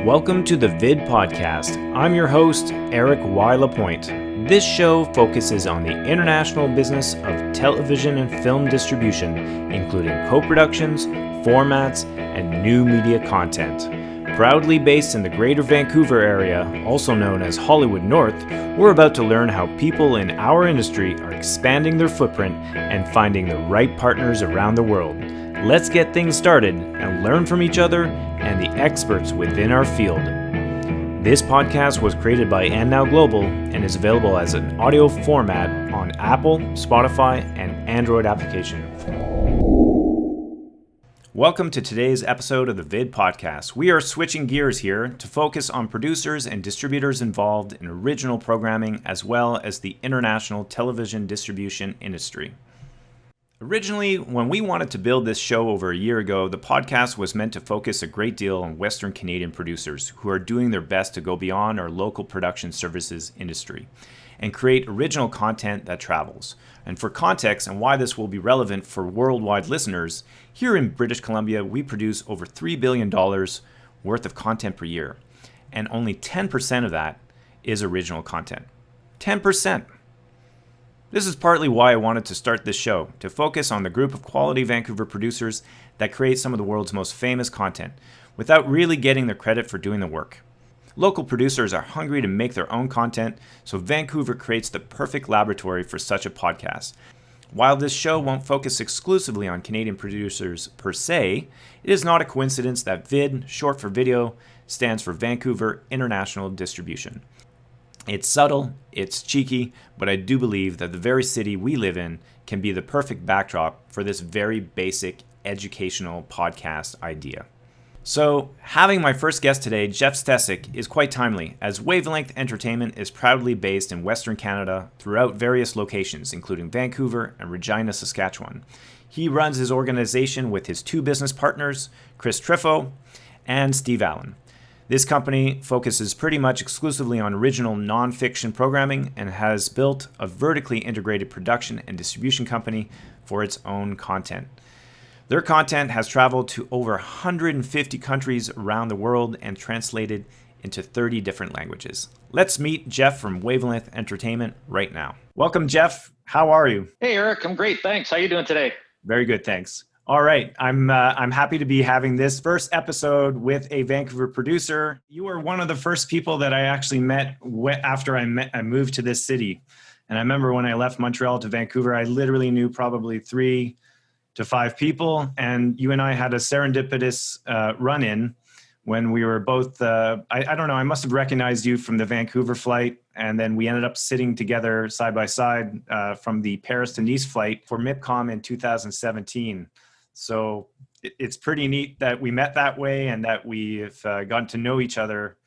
Welcome to the VID Podcast. I'm your host, Eric Y. Lapointe. This show focuses on the international business of television and film distribution, including co-productions, formats, and new media content. Proudly based in the Greater Vancouver area, also known as Hollywood North, we're about to learn how people in our industry are expanding their footprint and finding the right partners around the world. Let's get things started and learn from each other and the experts within our field. This podcast was created by And Now Global and is available as an audio format on Apple, Spotify, and Android application. Welcome to today's episode of the VID Podcast. We are switching gears here to focus on producers and distributors involved in original programming as well as the international television distribution industry. Originally, when we wanted to build this show over a year ago, the podcast was meant to focus a great deal on Western Canadian producers who are doing their best to go beyond our local production services industry and create original content that travels. And for context and why this will be relevant for worldwide listeners, here in British Columbia, we produce over $3 billion worth of content per year, and only 10% of that is original content. 10%. This is partly why I wanted to start this show, to focus on the group of quality Vancouver producers that create some of the world's most famous content, without really getting the credit for doing the work. Local producers are hungry to make their own content, so Vancouver creates the perfect laboratory for such a podcast. While this show won't focus exclusively on Canadian producers per se, it is not a coincidence that VID, short for video, stands for Vancouver International Distribution. It's subtle, it's cheeky, but I do believe that the very city we live in can be the perfect backdrop for this very basic educational podcast idea. So, having my first guest today, Jeff Stecyk, is quite timely, as Wavelength Entertainment is proudly based in Western Canada throughout various locations, including Vancouver and Regina, Saskatchewan. He runs his organization with his two business partners, Chris Trifo and Steve Allen. This company focuses pretty much exclusively on original non-fiction programming and has built a vertically integrated production and distribution company for its own content. Their content has traveled to over 150 countries around the world and translated into 30 different languages. Let's meet Jeff from Wavelength Entertainment right now. Welcome, Jeff. How are you? Hey, Eric. I'm great. Thanks. How you doing today? Very good, thanks. All right. I'm happy to be having this first episode with a Vancouver producer. You were one of the first people that I actually met after I moved to this city. And I remember when I left Montreal to Vancouver, I literally knew probably 3 to 5 people. And you and I had a serendipitous run-in when we were both, I don't know, I must have recognized you from the Vancouver flight. And then we ended up sitting together side by side from the Paris to Nice flight for MIPCOM in 2017. So it's pretty neat that we met that way and that we've gotten to know each other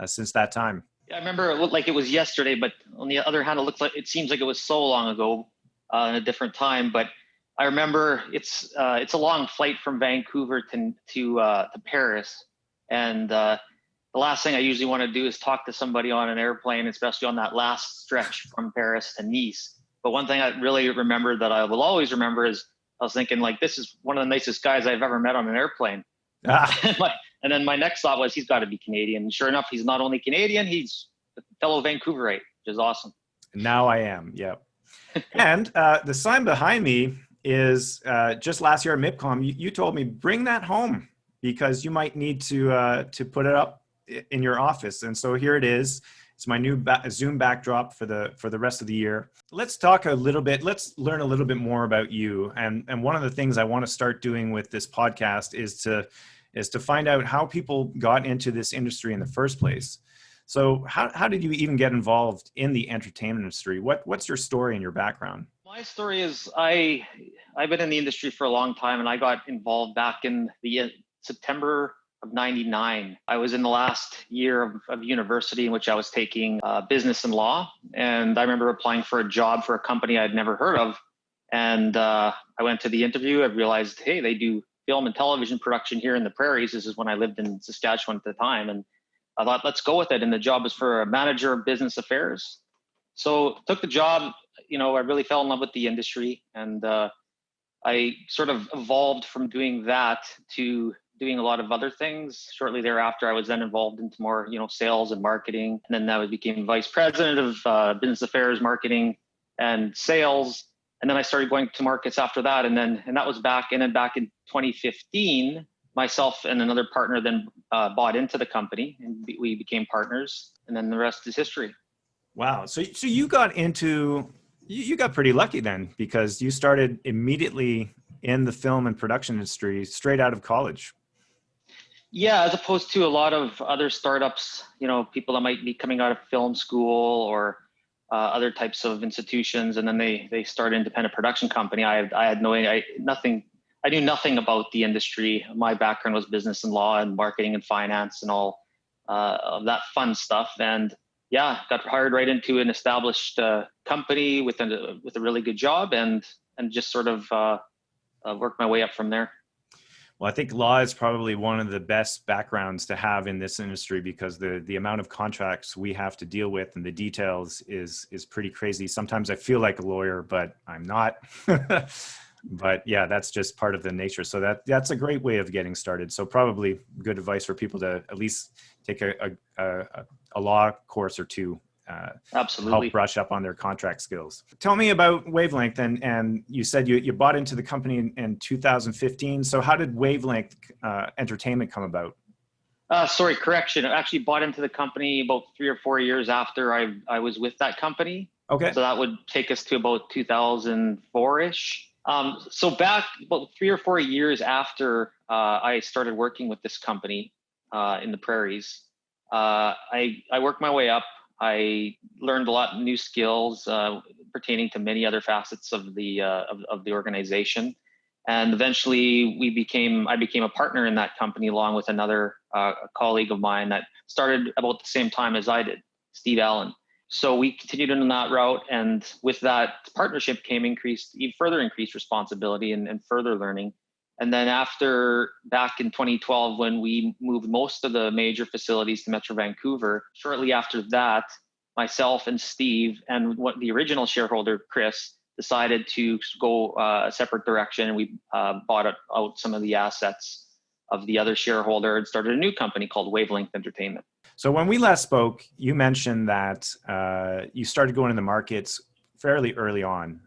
since that time. Yeah, I remember it looked like it was yesterday, but on the other hand, it seems like it was so long ago in a different time. But I remember it's a long flight from Vancouver to Paris, and the last thing I usually want to do is talk to somebody on an airplane, especially on that last stretch from Paris to Nice. But one thing I really remember that I will always remember is I was thinking, like, this is one of the nicest guys I've ever met on an airplane. And then my next thought was, he's got to be Canadian. And sure enough, he's not only Canadian, he's a fellow Vancouverite, which is awesome. Now I am, yep. And the sign behind me is just last year at MIPCOM, you told me, bring that home because you might need to put it up in your office. And so here it is. It's my new Zoom backdrop for the rest of the year. Let's talk a little bit. Let's learn a little bit more about you. And one of the things I want to start doing with this podcast is to find out how people got into this industry in the first place. So how did you even get involved in the entertainment industry? What's your story and your background? My story is I've been in the industry for a long time, and I got involved back in the September of 99. I was in the last year of university in which I was taking business and law. And I remember applying for a job for a company I'd never heard of. And I went to the interview. I realized, hey, they do film and television production here in the prairies. This is when I lived in Saskatchewan at the time. And I thought, let's go with it. And the job was for a manager of business affairs. So took the job. I really fell in love with the industry. And I sort of evolved from doing that to doing a lot of other things. Shortly thereafter, I was then involved into more, sales and marketing. And then I became vice president of business affairs, marketing, and sales. And then I started going to markets after that. And that was back in 2015, myself and another partner then bought into the company and we became partners. And then the rest is history. Wow. So you got you got pretty lucky then, because you started immediately in the film and production industry straight out of college. Yeah, as opposed to a lot of other startups, people that might be coming out of film school or other types of institutions, and then they start an independent production company. I had nothing. I knew nothing about the industry. My background was business and law and marketing and finance and all of that fun stuff. And yeah, got hired right into an established company with a really good job, and just sort of worked my way up from there. Well, I think law is probably one of the best backgrounds to have in this industry, because the amount of contracts we have to deal with and the details is pretty crazy. Sometimes I feel like a lawyer, but I'm not. But yeah, that's just part of the nature. So that's a great way of getting started. So probably good advice for people to at least take a law course or two. Absolutely. Help brush up on their contract skills. Tell me about Wavelength, and you said you bought into the company in 2015. So how did Wavelength Entertainment come about? Sorry, correction. I actually bought into the company about 3 or 4 years after I was with that company. Okay. So that would take us to about 2004-ish. So back about 3 or 4 years after I started working with this company in the prairies, I worked my way up. I learned a lot of new skills pertaining to many other facets of the organization, and eventually I became a partner in that company along with another colleague of mine that started about the same time as I did, Steve Allen. So we continued on that route, and with that partnership came further increased responsibility and further learning. And then back in 2012, when we moved most of the major facilities to Metro Vancouver, shortly after that, myself and Steve and the original shareholder, Chris, decided to go a separate direction. And we bought out some of the assets of the other shareholder and started a new company called Wavelength Entertainment. So when we last spoke, you mentioned that you started going in the markets fairly early on.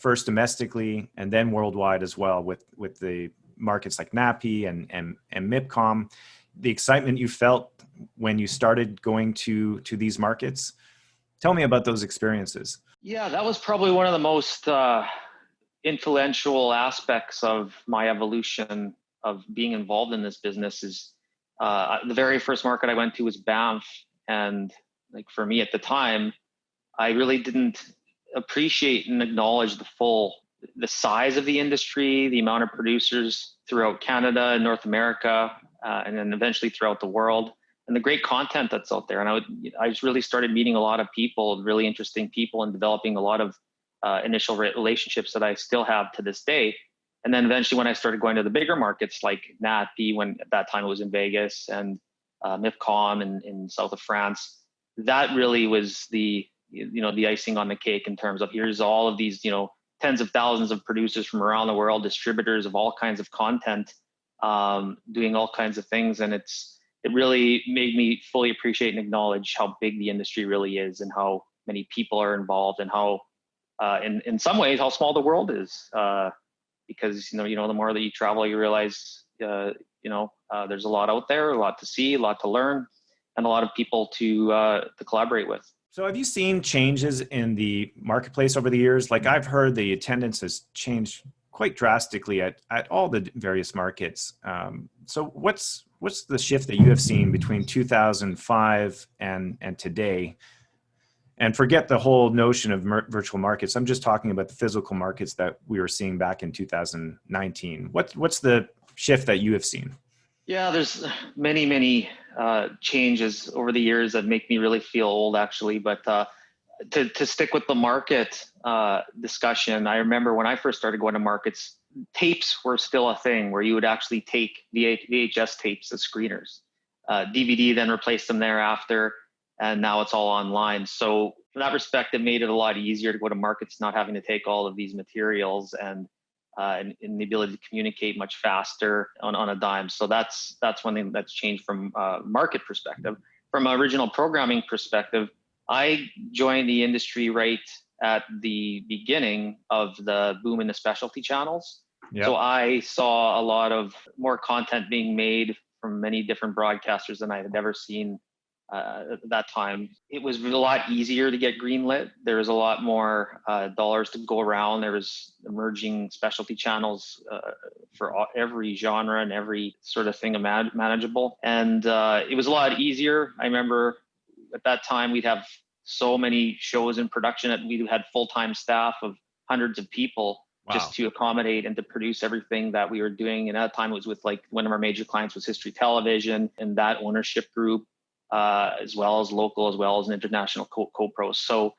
First domestically and then worldwide as well, with the markets like NAPI and MIPCOM. The excitement you felt when you started going to these markets. Tell me about those experiences. Yeah, that was probably one of the most influential aspects of my evolution of being involved in this business. Is the very first market I went to was Banff, and like for me at the time, I really didn't appreciate and acknowledge the size of the industry, the amount of producers throughout Canada and North America, and then eventually throughout the world, and the great content that's out there. And I just really started meeting a lot of people, really interesting people, and developing a lot of initial relationships that I still have to this day. And then eventually when I started going to the bigger markets like NAPI, when at that time it was in Vegas, and MIPCOM in south of France, that really was the icing on the cake in terms of here's all of these, tens of thousands of producers from around the world, distributors of all kinds of content, doing all kinds of things. And it really made me fully appreciate and acknowledge how big the industry really is, and how many people are involved, and how, in some ways, how small the world is. Because the more that you travel, you realize, there's a lot out there, a lot to see, a lot to learn, and a lot of people to collaborate with. So have you seen changes in the marketplace over the years? Like I've heard the attendance has changed quite drastically at all the various markets. So what's the shift that you have seen between 2005 and today? And forget the whole notion of virtual markets. I'm just talking about the physical markets that we were seeing back in 2019. What's the shift that you have seen? Yeah, there's many changes over the years that make me really feel old, actually. But to stick with the market discussion, I remember when I first started going to markets, tapes were still a thing where you would actually take VHS tapes as screeners. DVD then replaced them thereafter, and now it's all online. So from that respect, it made it a lot easier to go to markets, not having to take all of these materials and and the ability to communicate much faster on a dime. So that's one thing that's changed from a market perspective. From an original programming perspective, I joined the industry right at the beginning of the boom in the specialty channels. Yep. So I saw a lot of more content being made from many different broadcasters than I had ever seen at that time. It was a lot easier to get greenlit. There was a lot more dollars to go around. There was emerging specialty channels for every genre and every sort of thing manageable. And it was a lot easier. I remember at that time we'd have so many shows in production that we had full-time staff of hundreds of people. Wow. Just to accommodate and to produce everything that we were doing. And at that time it was with like one of our major clients was History Television and that ownership group, as well as local, as well as an international co-pros. So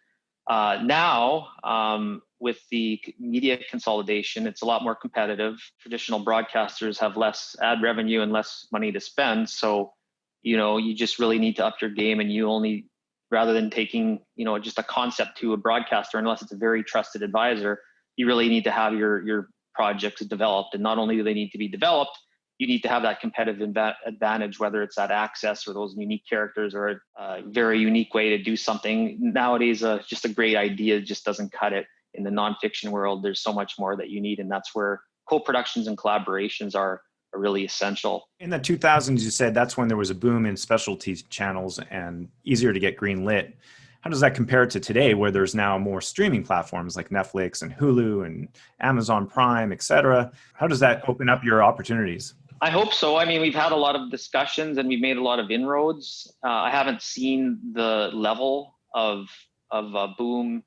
now with the media consolidation, it's a lot more competitive. Traditional broadcasters have less ad revenue and less money to spend. So, you just really need to up your game, and you only, rather than taking, just a concept to a broadcaster, unless it's a very trusted advisor, you really need to have your projects developed. And not only do they need to be developed, you need to have that competitive advantage, whether it's that access or those unique characters or a very unique way to do something. Nowadays, just a great idea just doesn't cut it. In the nonfiction world, there's so much more that you need. And that's where co-productions and collaborations are really essential. In the 2000s, you said that's when there was a boom in specialty channels and easier to get green lit. How does that compare to today, where there's now more streaming platforms like Netflix and Hulu and Amazon Prime, et cetera? How does that open up your opportunities? I hope so. I mean, we've had a lot of discussions and we've made a lot of inroads. I haven't seen the level of a boom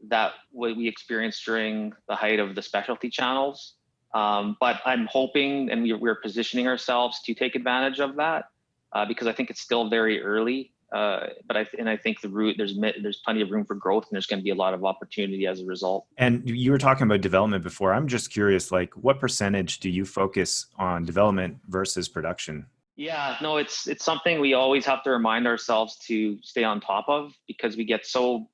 that we experienced during the height of the specialty channels. But I'm hoping, and we're positioning ourselves to take advantage of that because I think it's still very early. But I think there's plenty of room for growth, and there's going to be a lot of opportunity as a result. And you were talking about development before. I'm just curious, like, what percentage do you focus on development versus production? Yeah, no, it's something we always have to remind ourselves to stay on top of, because we get so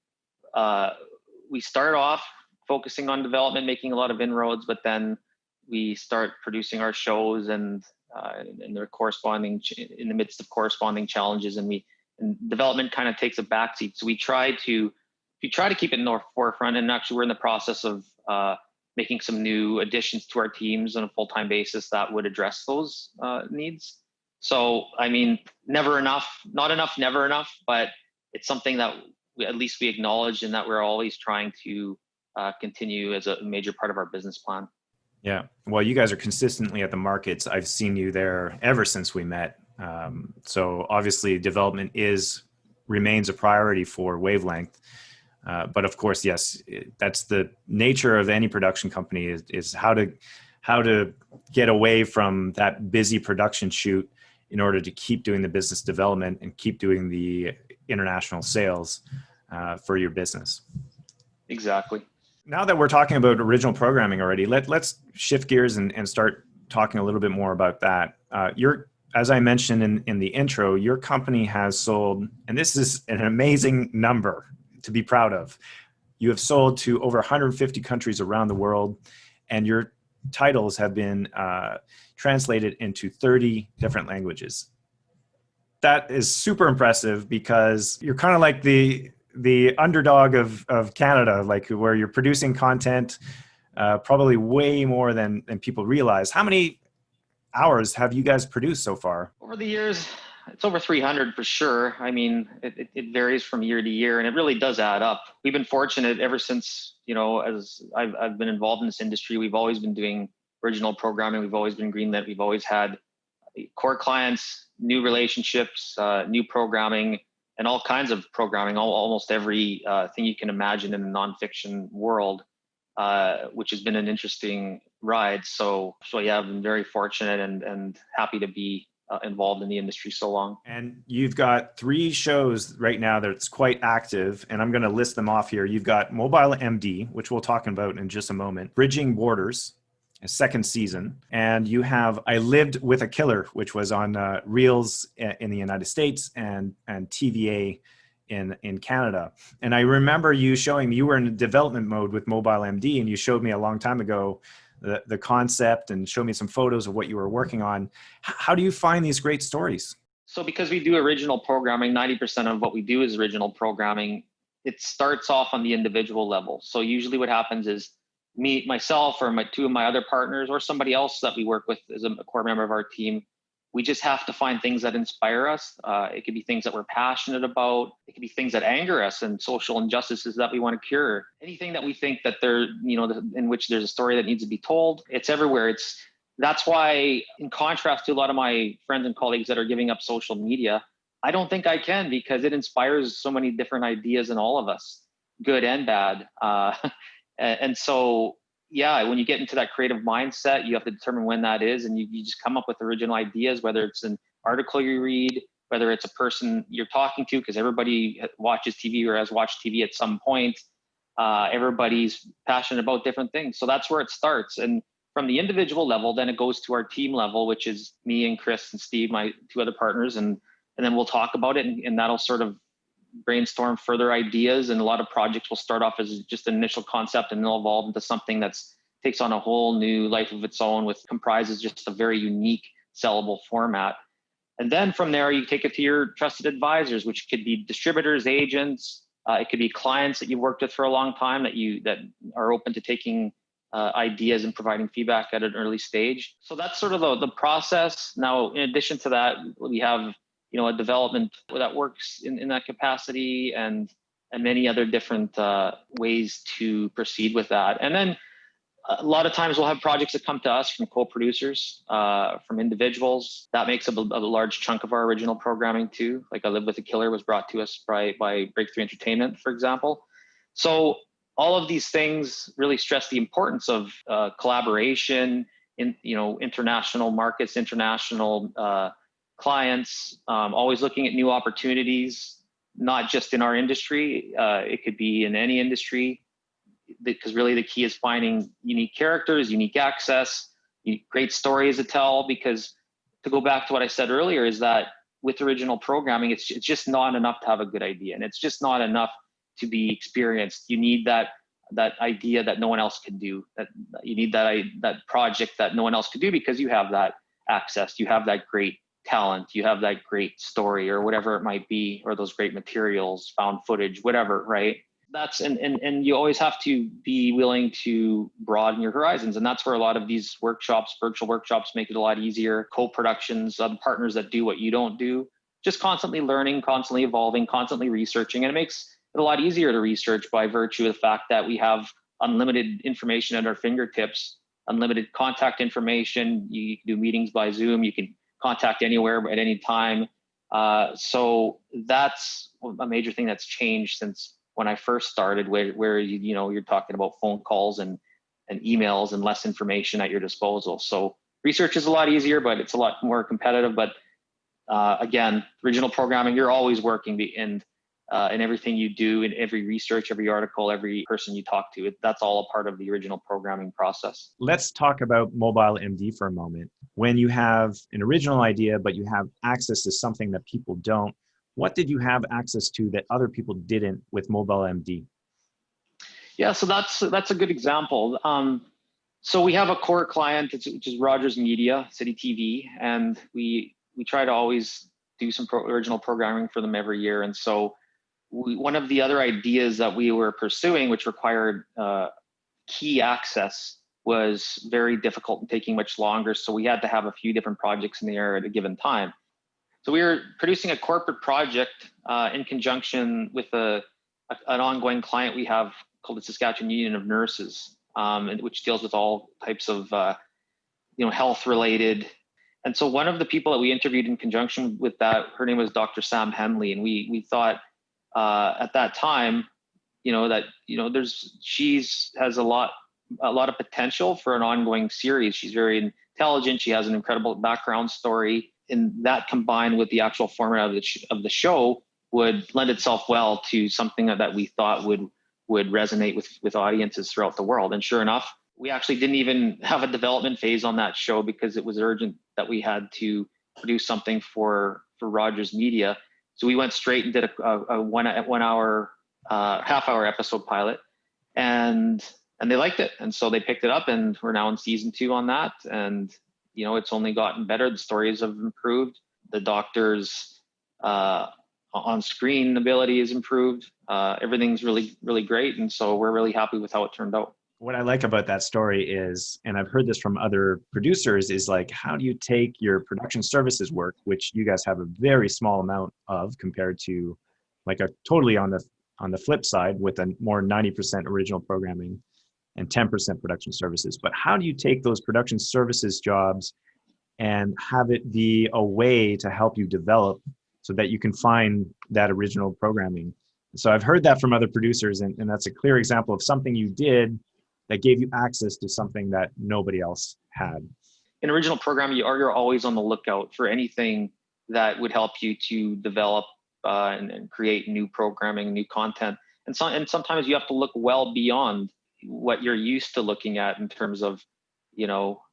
we start off focusing on development, making a lot of inroads, but then we start producing our shows and they're corresponding in the midst of corresponding challenges, and development kind of takes a backseat. So we try to keep it in the forefront, and actually we're in the process of making some new additions to our teams on a full-time basis that would address those needs. So, I mean, never enough, not enough, never enough, but it's something that at least we acknowledge and that we're always trying to continue as a major part of our business plan. Yeah. Well, you guys are consistently at the markets. I've seen you there ever since we met. So obviously development remains a priority for Wavelength. But of course, yes, that's the nature of any production company is how to get away from that busy production shoot in order to keep doing the business development and keep doing the international sales for your business. Exactly. Now that we're talking about original programming already, let's shift gears and start talking a little bit more about that. As I mentioned in the intro, your company has sold, and this is an amazing number to be proud of. You have sold to over 150 countries around the world, and your titles have been translated into 30 different languages. That is super impressive because you're kind of like the underdog of Canada, like where you're producing content probably way more than people realize. How many hours have you guys produced so far? Over the years, it's over 300 for sure. I mean, it varies from year to year, and it really does add up. We've been fortunate ever since, as I've been involved in this industry, we've always been doing original programming. We've always been greenlit. We've always had core clients, new relationships, new programming, and all kinds of programming, almost every thing you can imagine in the nonfiction world, which has been an interesting ride. So yeah, I've been very fortunate and happy to be involved in the industry so long. And you've got 3 shows right now that's quite active, and I'm going to list them off here. You've got Mobile MD, which we'll talk about in just a moment, Bridging Borders, a 2nd season, and you have I Lived with a Killer, which was on Reels in the United States and TVA in Canada. And I remember you showing me, you were in development mode with Mobile MD, and you showed me a long time ago the concept and show me some photos of what you were working on. How do you find these great stories? So because we do original programming, 90% of what we do is original programming. It starts off on the individual level. So usually what happens is myself, or two of my other partners, or somebody else that we work with as a core member of our team, we just have to find things that inspire us. It could be things that we're passionate about. It could be things that anger us and social injustices that we want to cure. Anything that we think that in which there's a story that needs to be told, it's everywhere. That's why, in contrast to a lot of my friends and colleagues that are giving up social media, I don't think I can, because it inspires so many different ideas in all of us, good and bad. And so, yeah, when you get into that creative mindset, you have to determine when that is, and you just come up with original ideas, whether it's an article you read, whether it's a person you're talking to, because everybody watches TV or has watched TV at some point. Everybody's passionate about different things. So that's where it starts. And from the individual level, then it goes to our team level, which is me and Chris and Steve, my two other partners. And then we'll talk about it, and that'll sort of brainstorm further ideas. And a lot of projects will start off as just an initial concept, and they'll evolve into something that's takes on a whole new life of its own, comprises just a very unique sellable format. And then from there, you take it to your trusted advisors, which could be distributors, agents. It could be clients that you've worked with for a long time that are open to taking ideas and providing feedback at an early stage. So that's sort of the process. Now, in addition to that, we have a development that works in that capacity, and many other different ways to proceed with that. And then a lot of times we'll have projects that come to us from co-producers, from individuals. That makes up a large chunk of our original programming too. Like I Live with a Killer was brought to us by Breakthrough Entertainment, for example. So all of these things really stress the importance of collaboration in international markets, international clients, always looking at new opportunities, not just in our industry. It could be in any industry, because really the key is finding unique characters, unique access, great stories to tell. Because to go back to what I said earlier, is that with original programming, it's just not enough to have a good idea, and it's just not enough to be experienced. You need that idea that no one else can do. That you need that project that no one else could do, because you have that access, you have that great talent, you have that great story, or whatever it might be, or those great materials, found footage, whatever, right? That's and you always have to be willing to broaden your horizons. And that's where a lot of these workshops, virtual workshops, make it a lot easier. Co-productions, partners that do what you don't do, just constantly learning, constantly evolving, constantly researching. And it makes it a lot easier to research by virtue of the fact that we have unlimited information at our fingertips, unlimited contact information. You can do meetings by Zoom. You can contact anywhere at any time. So that's a major thing that's changed since when I first started, where you're talking about phone calls and emails and less information at your disposal. So research is a lot easier, but it's a lot more competitive. But again, original programming, you're always working in everything you do, in every research, every article, every person you talk to. That's all a part of the original programming process. Let's talk about Mobile MD for a moment. When you have an original idea, but you have access to something that people don't, what did you have access to that other people didn't with Mobile MD? Yeah, so that's a good example. So we have a core client, which is Rogers Media, City TV, and we try to always do some original programming for them every year. And so one of the other ideas that we were pursuing, which required key access, was very difficult and taking much longer. So we had to have a few different projects in the air at a given time. So we were producing a corporate project in conjunction with an ongoing client we have called the Saskatchewan Union of Nurses, which deals with all types of health related. And so one of the people that we interviewed in conjunction with that, her name was Dr. Sam Henley, and we thought at that time, she has a lot of potential for an ongoing series. She's very intelligent. She has an incredible background story. And that, combined with the actual format of the show, would lend itself well to something that we thought would resonate with audiences throughout the world. And sure enough, we actually didn't even have a development phase on that show, because it was urgent that we had to produce something for Rogers Media. So we went straight and did a 1 hour, half hour episode pilot. And and they liked it. And so they picked it up, and we're now in season 2 on that. And, it's only gotten better. The stories have improved. The doctors, on-screen ability is improved. Everything's really, really great. And so we're really happy with how it turned out. What I like about that story is, and I've heard this from other producers, is like, how do you take your production services work, which you guys have a very small amount of compared to like a totally on the flip side with a more 90% original programming and 10% production services. But how do you take those production services jobs and have it be a way to help you develop so that you can find that original programming? So I've heard that from other producers, and that's a clear example of something you did that gave you access to something that nobody else had. In original programming, you're always on the lookout for anything that would help you to develop and create new programming, new content. And sometimes you have to look well beyond what you're used to looking at in terms of,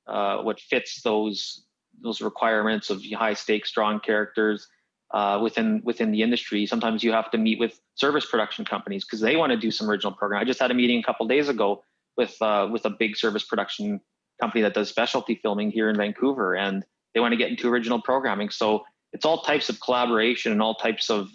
what fits those requirements of high stakes, strong characters within the industry. Sometimes you have to meet with service production companies because they want to do some original programming. I just had a meeting a couple of days ago with a big service production company that does specialty filming here in Vancouver, and they want to get into original programming. So it's all types of collaboration and all types of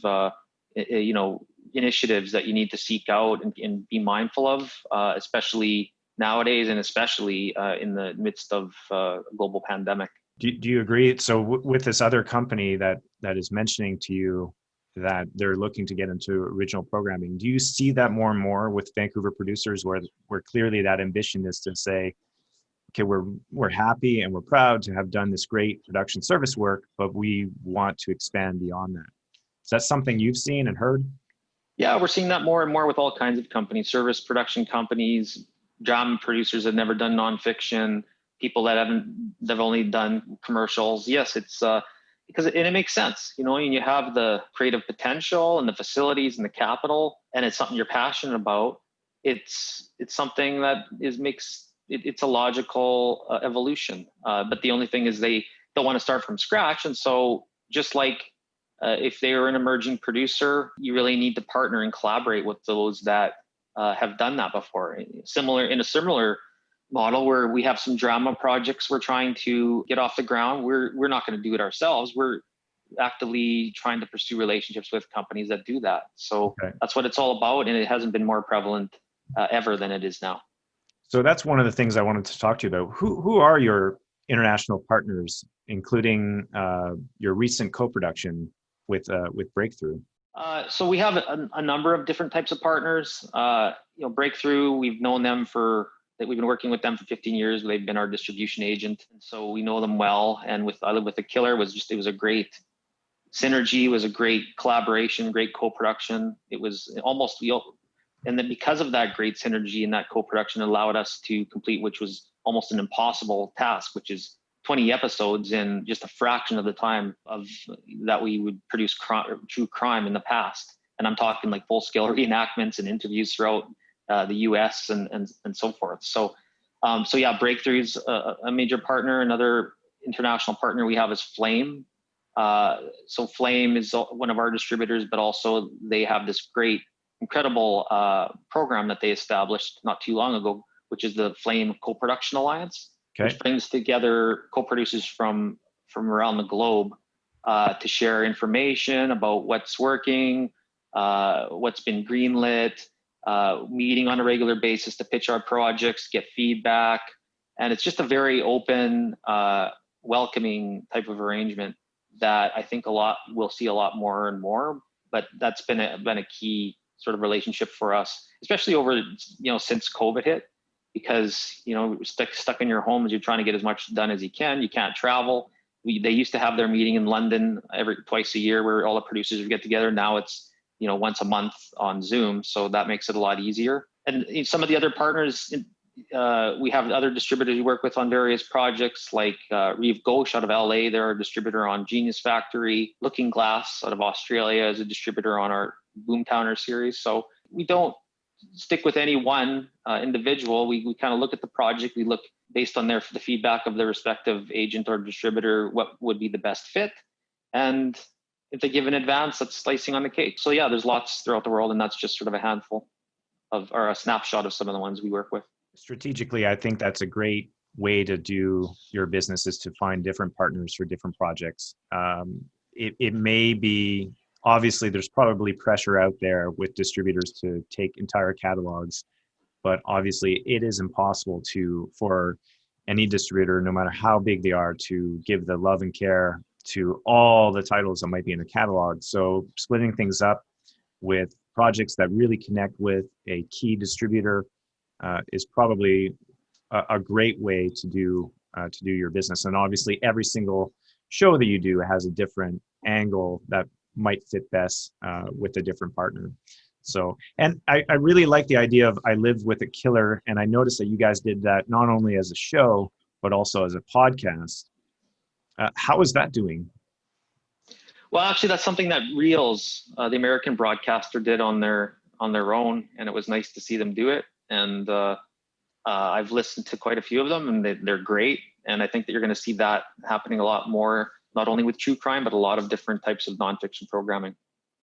initiatives that you need to seek out and be mindful of, especially nowadays, and especially in the midst of a global pandemic. Do you agree? So with this other company that is mentioning to you that they're looking to get into original programming, do you see that more and more with Vancouver producers where clearly that ambition is to say, okay, we're happy and we're proud to have done this great production service work, but we want to expand beyond that? Is that something you've seen and heard? Yeah, we're seeing that more and more with all kinds of companies, service production companies, drama producers that have never done nonfiction, people that they've only done commercials. Yes, it's because it makes sense, and you have the creative potential and the facilities and the capital, and it's something you're passionate about. It's something that it's a logical evolution. But the only thing is they don't want to start from scratch, and so just like if they are an emerging producer, you really need to partner and collaborate with those that have done that before. In a similar model where we have some drama projects we're trying to get off the ground, we're not going to do it ourselves. We're actively trying to pursue relationships with companies that do that. So That's what it's all about, and it hasn't been more prevalent ever than it is now. So that's one of the things I wanted to talk to you about. Who are your international partners, including your recent co-production with Breakthrough? So we have a number of different types of partners. Breakthrough, we've known them we've been working with them for 15 years. They've been our distribution agent, and so we know them well. And with the Killer, it was a great synergy, it was a great collaboration, great co-production. It was almost, and then because of that great synergy and that co-production, allowed us to complete, which was almost an impossible task, which is 20 episodes in just a fraction of the time of that we would produce true crime in the past. And I'm talking like full-scale reenactments and interviews throughout the U.S. and so forth. So yeah, Breakthrough's a major partner. Another international partner we have is Flame. So Flame is one of our distributors, but also they have this great, incredible program that they established not too long ago, which is the Flame Co-Production Alliance, which brings together co-producers from around the globe to share information about what's working, what's been greenlit, meeting on a regular basis to pitch our projects, get feedback. And it's just a very open, welcoming type of arrangement that I think we'll see a lot more and more. But that's been a key sort of relationship for us, especially over, since COVID hit, because, stuck in your homes, you're trying to get as much done as you can. You can't travel. They used to have their meeting in London twice a year where all the producers would get together. Now it's, once a month on Zoom. So that makes it a lot easier. And some of the other partners, we have other distributors we work with on various projects, like Reeve Ghosh out of LA. They're a distributor on Genius Factory. Looking Glass out of Australia is a distributor on our Boomtowner series. So we don't stick with any one individual. We kind of look at the project. We look based on the feedback of their respective agent or distributor, what would be the best fit. And if they give an advance, that's slicing on the cake. So yeah, there's lots throughout the world, and that's just sort of a handful or a snapshot of some of the ones we work with. Strategically, I think that's a great way to do your business, is to find different partners for different projects. It may be, obviously there's probably pressure out there with distributors to take entire catalogs, but obviously it is impossible for any distributor, no matter how big they are, to give the love and care to all the titles that might be in the catalog. So splitting things up with projects that really connect with a key distributor is probably a great way to do your business. And obviously, every single show that you do has a different angle that might fit best with a different partner. So, and I really like the idea of I Live with a Killer, and I noticed that you guys did that not only as a show but also as a podcast. How is that doing? Well, actually, that's something that Reels, the American broadcaster, did on their own, and it was nice to see them do it. And I've listened to quite a few of them, and they're great. And I think that you're going to see that happening a lot more, not only with true crime, but a lot of different types of nonfiction programming.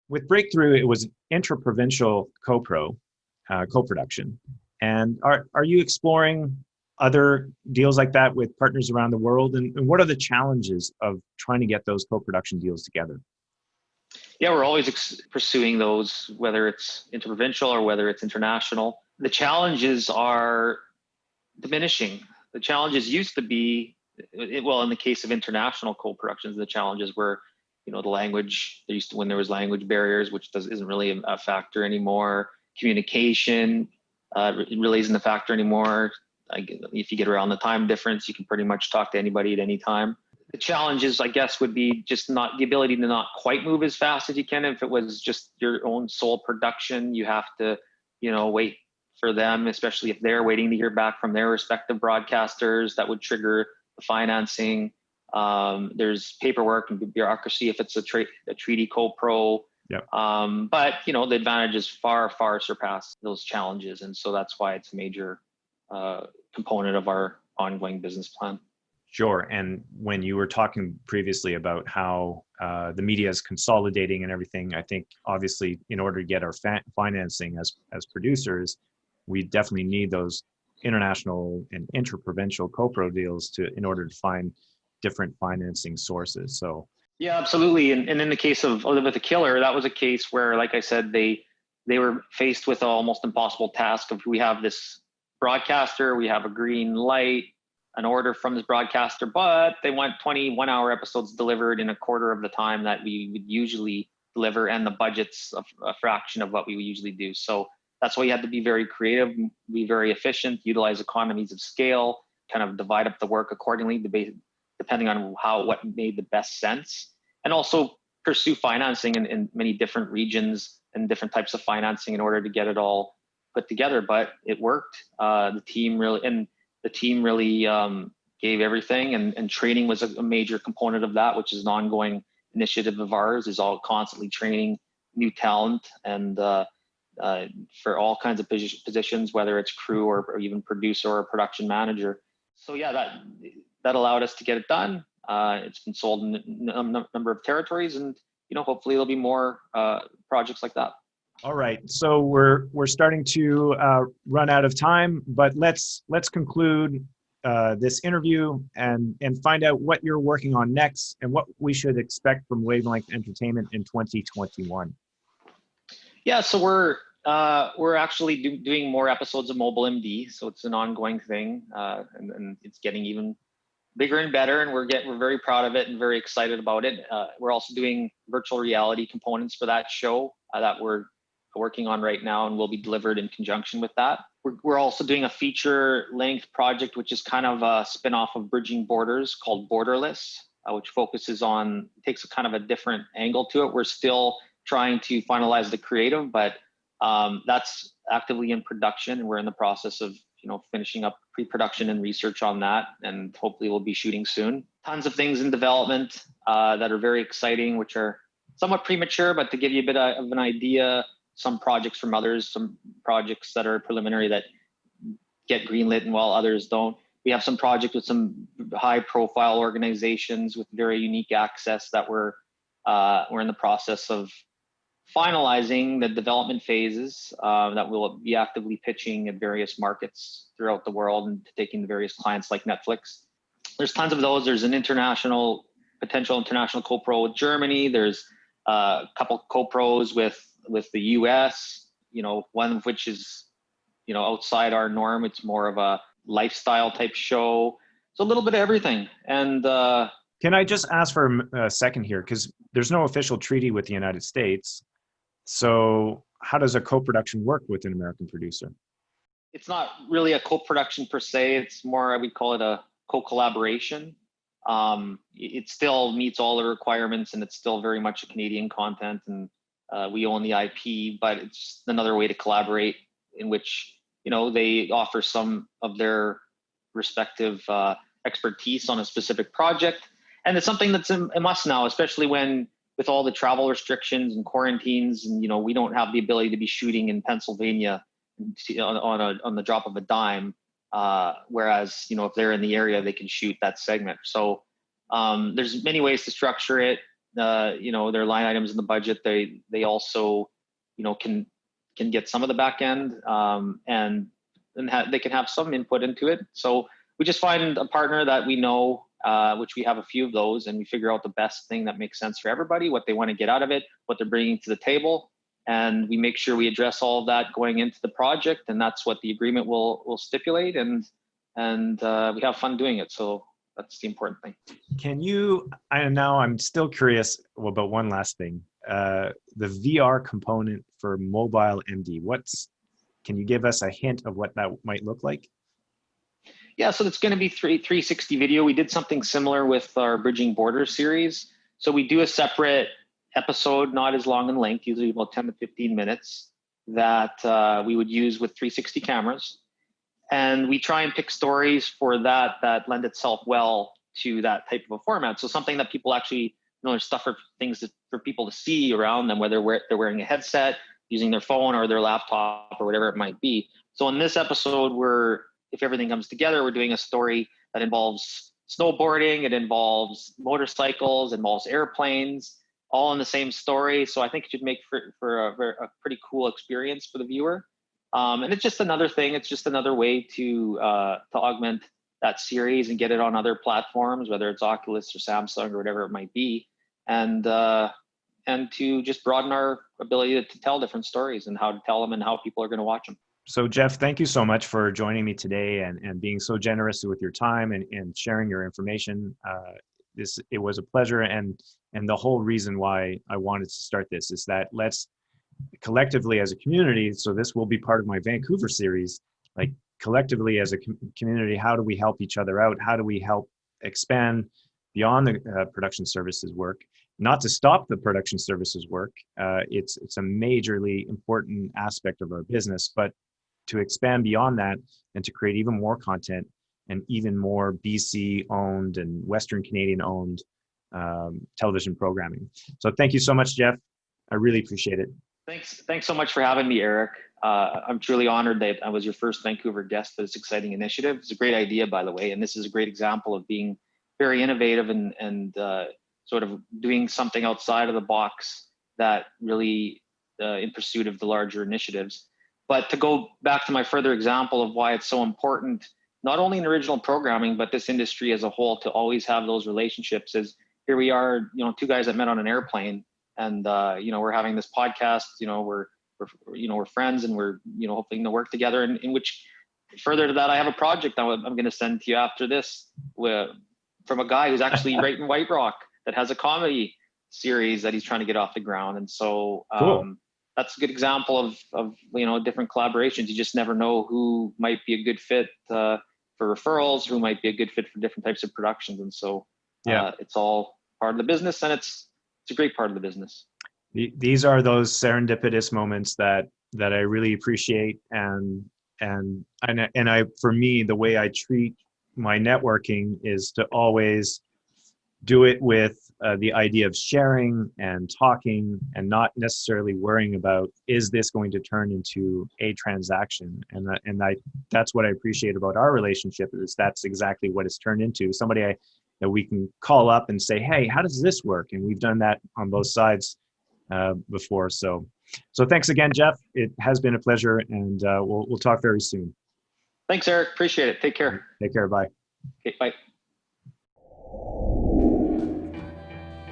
With Breakthrough, it was intra-provincial co-production. And are you exploring other deals like that with partners around the world? And what are the challenges of trying to get those co-production deals together? Yeah, we're always pursuing those, whether it's interprovincial or whether it's international. The challenges are diminishing. The challenges used to be, well, in the case of international co-productions, the challenges were, the language. There used to, when there was language barriers, which isn't really a factor anymore. Communication really isn't a factor anymore. If you get around the time difference, you can pretty much talk to anybody at any time. The challenges, I guess, would be just not the ability to not quite move as fast as you can. If it was just your own sole production, you have to, wait for them, especially if they're waiting to hear back from their respective broadcasters. That would trigger the financing. There's paperwork and bureaucracy if it's a treaty co-pro. Yep. But the advantages far surpass those challenges, and so that's why it's a major component of our ongoing business plan. Sure. And when you were talking previously about how the media is consolidating and everything, I think obviously in order to get our financing as producers, we definitely need those international and interprovincial co-pro deals in order to find different financing sources. So yeah, absolutely. And in the case of Live with a Killer, that was a case where, like I said, they were faced with an almost impossible task of, we have this broadcaster, we have a green light, an order from this broadcaster, but they want 21-hour episodes delivered in a quarter of the time that we would usually deliver, and the budget's a fraction of what we would usually do. So that's why you had to be very creative, be very efficient, utilize economies of scale, kind of divide up the work accordingly, depending on what made the best sense, and also pursue financing in many different regions and different types of financing in order to get it all put together. But it worked. The team really gave everything, and training was a major component of that, which is an ongoing initiative of ours, is all constantly training new talent, and for all kinds of positions, whether it's crew or even producer or production manager. So yeah, that allowed us to get it done. It's been sold in a number of territories, and hopefully there'll be more projects like that. All right, so we're starting to run out of time, but let's conclude this interview and find out what you're working on next and what we should expect from Wavelength Entertainment in 2021. Yeah, so we're actually doing more episodes of Mobile MD, so it's an ongoing thing, and it's getting even bigger and better, and we're very proud of it and very excited about it. We're also doing virtual reality components for that show that we're working on right now, and will be delivered in conjunction with that. We're also doing a feature-length project, which is kind of a spin-off of Bridging Borders, called Borderless, which takes a kind of a different angle to it. We're still trying to finalize the creative, but that's actively in production, and we're in the process of finishing up pre-production and research on that, and hopefully we'll be shooting soon. Tons of things in development that are very exciting, which are somewhat premature, but to give you a bit of an idea, some projects from others, some projects that are preliminary that get greenlit, and while others don't. We have some projects with some high-profile organizations with very unique access that we're in the process of finalizing the development phases that we'll be actively pitching at various markets throughout the world and taking the various clients like Netflix. There's tons of those. There's an potential international co-pro with Germany. There's a couple co-pros with the US, one of which is, outside our norm. It's more of a lifestyle type show. So a little bit of everything. And can I just ask for a second here? Because there's no official treaty with the United States. So how does a co-production work with an American producer? It's not really a co-production per se. It's more, I would call it a co-collaboration. It still meets all the requirements, and it's still very much a Canadian content, and we own the IP, but it's another way to collaborate in which, they offer some of their respective expertise on a specific project. And it's something that's a must now, especially with all the travel restrictions and quarantines, and we don't have the ability to be shooting in Pennsylvania on the drop of a dime. Whereas if they're in the area, they can shoot that segment. So there's many ways to structure it. Their line items in the budget. They also can get some of the back end, and they can have some input into it. So we just find a partner that we know, which we have a few of those, and we figure out the best thing that makes sense for everybody, what they want to get out of it, what they're bringing to the table. And we make sure we address all of that going into the project. And that's what the agreement will stipulate. And we have fun doing it. So that's the important thing. I'm still curious about one last thing. The VR component for mobile MD, can you give us a hint of what that might look like? Yeah, so it's going to be 360 video. We did something similar with our Bridging Borders series. So we do a separate episode, not as long in length, usually about 10 to 15 minutes, that we would use with 360 cameras. And we try and pick stories for that lend itself well to that type of a format. So something that people actually, there's stuff for things for people to see around them, whether they're wearing a headset, using their phone or their laptop or whatever it might be. So in this episode, if everything comes together, we're doing a story that involves snowboarding, it involves motorcycles, it involves airplanes, all in the same story. So I think it should make for a pretty cool experience for the viewer. And it's just another thing. It's just another way to augment that series and get it on other platforms, whether it's Oculus or Samsung or whatever it might be, and to just broaden our ability to tell different stories and how to tell them and how people are going to watch them. So Jeff, thank you so much for joining me today and being so generous with your time and sharing your information. It was a pleasure, and the whole reason why I wanted to start this is that let's collectively as a community, so this will be part of my Vancouver series, like collectively as a community, how do we help each other out? How do we help expand beyond the production services work? Not to stop the production services work. It's a majorly important aspect of our business, but to expand beyond that and to create even more content and even more BC owned and Western Canadian owned television programming. So thank you so much, Jeff. I really appreciate it. Thanks so much for having me, Eric. I'm truly honored that I was your first Vancouver guest for this exciting initiative. It's a great idea, by the way, and this is a great example of being very innovative and sort of doing something outside of the box that really in pursuit of the larger initiatives. But to go back to my further example of why it's so important, not only in original programming, but this industry as a whole, to always have those relationships. Is here we are, two guys that met on an airplane, and we're having this podcast. We're friends, and we're hoping to work together. And in which, further to that, I have a project I'm going to send to you after this, from a guy who's actually right in White Rock that has a comedy series that he's trying to get off the ground. And so Cool. That's a good example of different collaborations. You just never know who might be a good fit for referrals, who might be a good fit for different types of productions. And so it's all part of the business, and it's a great part of the business. These are those serendipitous moments that I really appreciate, and for me, the way I treat my networking is to always do it with the idea of sharing and talking, and not necessarily worrying about, is this going to turn into a transaction? And that's what I appreciate about our relationship, is that's exactly what it's turned into. Somebody that we can call up and say, hey, how does this work? And we've done that on both sides before. So thanks again, Jeff. It has been a pleasure, and we'll talk very soon. Thanks, Eric. Appreciate it. Take care. Take care. Bye. Okay, bye.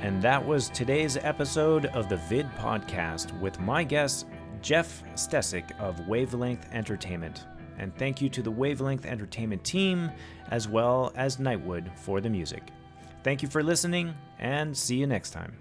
And that was today's episode of the VID Podcast with my guest, Jeff Stecyk of Wavelength Entertainment. And thank you to the Wavelength Entertainment team, as well as Nightwood for the music. Thank you for listening, and see you next time.